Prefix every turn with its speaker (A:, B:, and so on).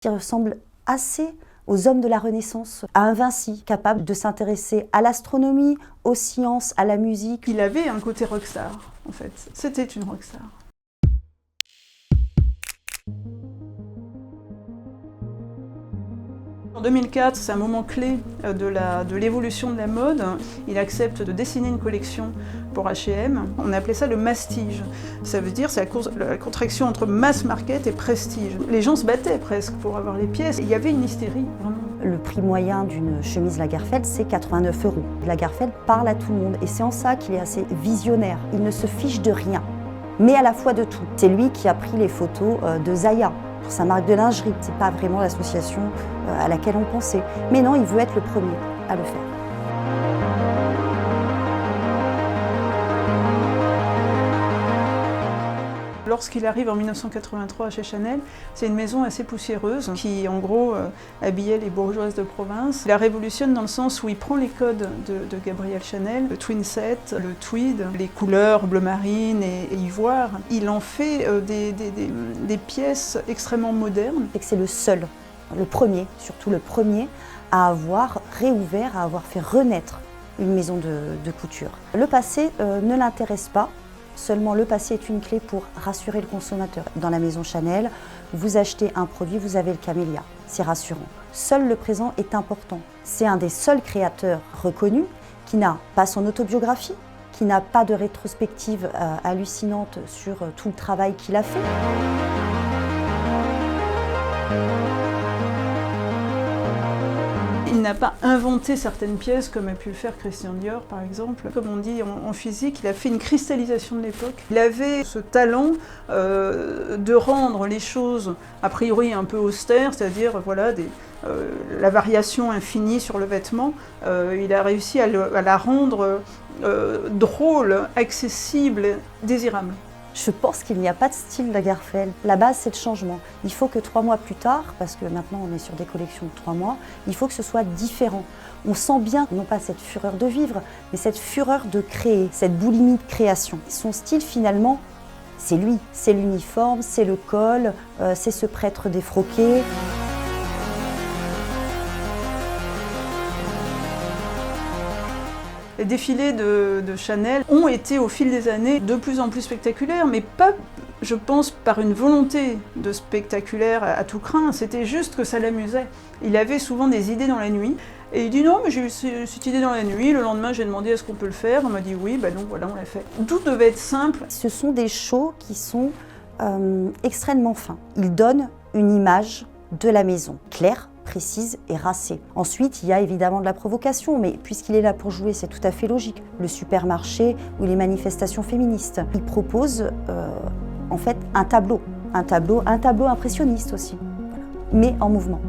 A: qui ressemble assez aux hommes de la Renaissance, à un Vinci, capable de s'intéresser à l'astronomie, aux sciences, à la musique.
B: Il avait un côté rockstar, en fait. C'était une rockstar. En 2004, c'est un moment clé de l'évolution de la mode. Il accepte de dessiner une collection pour H&M. On appelait ça le mastige. Ça veut dire c'est la contraction entre mass market et prestige. Les gens se battaient presque pour avoir les pièces. Il y avait une hystérie, vraiment.
A: Le prix moyen d'une chemise Lagerfeld, c'est 89 €. Lagerfeld parle à tout le monde et c'est en ça qu'il est assez visionnaire. Il ne se fiche de rien, mais à la fois de tout. C'est lui qui a pris les photos de Zaya pour sa marque de lingerie. C'est pas vraiment l'association à laquelle on pensait. Mais non, il veut être le premier à le faire.
B: Lorsqu'il arrive en 1983 chez Chanel, c'est une maison assez poussiéreuse qui, en gros, habillait les bourgeoises de province. Il la révolutionne dans le sens où il prend les codes de Gabrielle Chanel, le twin set, le tweed, les couleurs bleu marine et ivoire. Il en fait des pièces extrêmement modernes.
A: C'est le seul, le premier, surtout le premier, à avoir réouvert, à avoir fait renaître une maison de couture. Le passé ne l'intéresse pas. Seulement, le passé est une clé pour rassurer le consommateur. Dans la maison Chanel, vous achetez un produit, vous avez le camélia. C'est rassurant. Seul le présent est important. C'est un des seuls créateurs reconnus qui n'a pas son autobiographie, qui n'a pas de rétrospective hallucinante sur tout le travail qu'il a fait.
B: Il n'a pas inventé certaines pièces comme a pu le faire Christian Dior par exemple. Comme on dit en physique, il a fait une cristallisation de l'époque. Il avait ce talent de rendre les choses a priori un peu austères, c'est-à-dire voilà, la variation infinie sur le vêtement. Il a réussi à la rendre drôle, accessible, désirable.
A: Je pense qu'il n'y a pas de style Lagerfeld. La base, c'est le changement. Il faut que 3 mois plus tard, parce que maintenant on est sur des collections de 3 mois, il faut que ce soit différent. On sent bien, non pas cette fureur de vivre, mais cette fureur de créer, cette boulimie de création. Son style, finalement, c'est lui. C'est l'uniforme, c'est le col, c'est ce prêtre défroqué.
B: Les défilés de Chanel ont été au fil des années de plus en plus spectaculaires, mais pas, je pense, par une volonté de spectaculaire à tout crin, c'était juste que ça l'amusait. Il avait souvent des idées dans la nuit, et il dit non, mais j'ai eu cette idée dans la nuit, le lendemain j'ai demandé est-ce qu'on peut le faire, on m'a dit oui, donc voilà, on l'a fait. Tout devait être simple.
A: Ce sont des shows qui sont extrêmement fins. Ils donnent une image de la maison, claire, précise et racée. Ensuite, il y a évidemment de la provocation, mais puisqu'il est là pour jouer, c'est tout à fait logique. Le supermarché ou les manifestations féministes. Il propose en fait un tableau impressionniste aussi, voilà, mais en mouvement.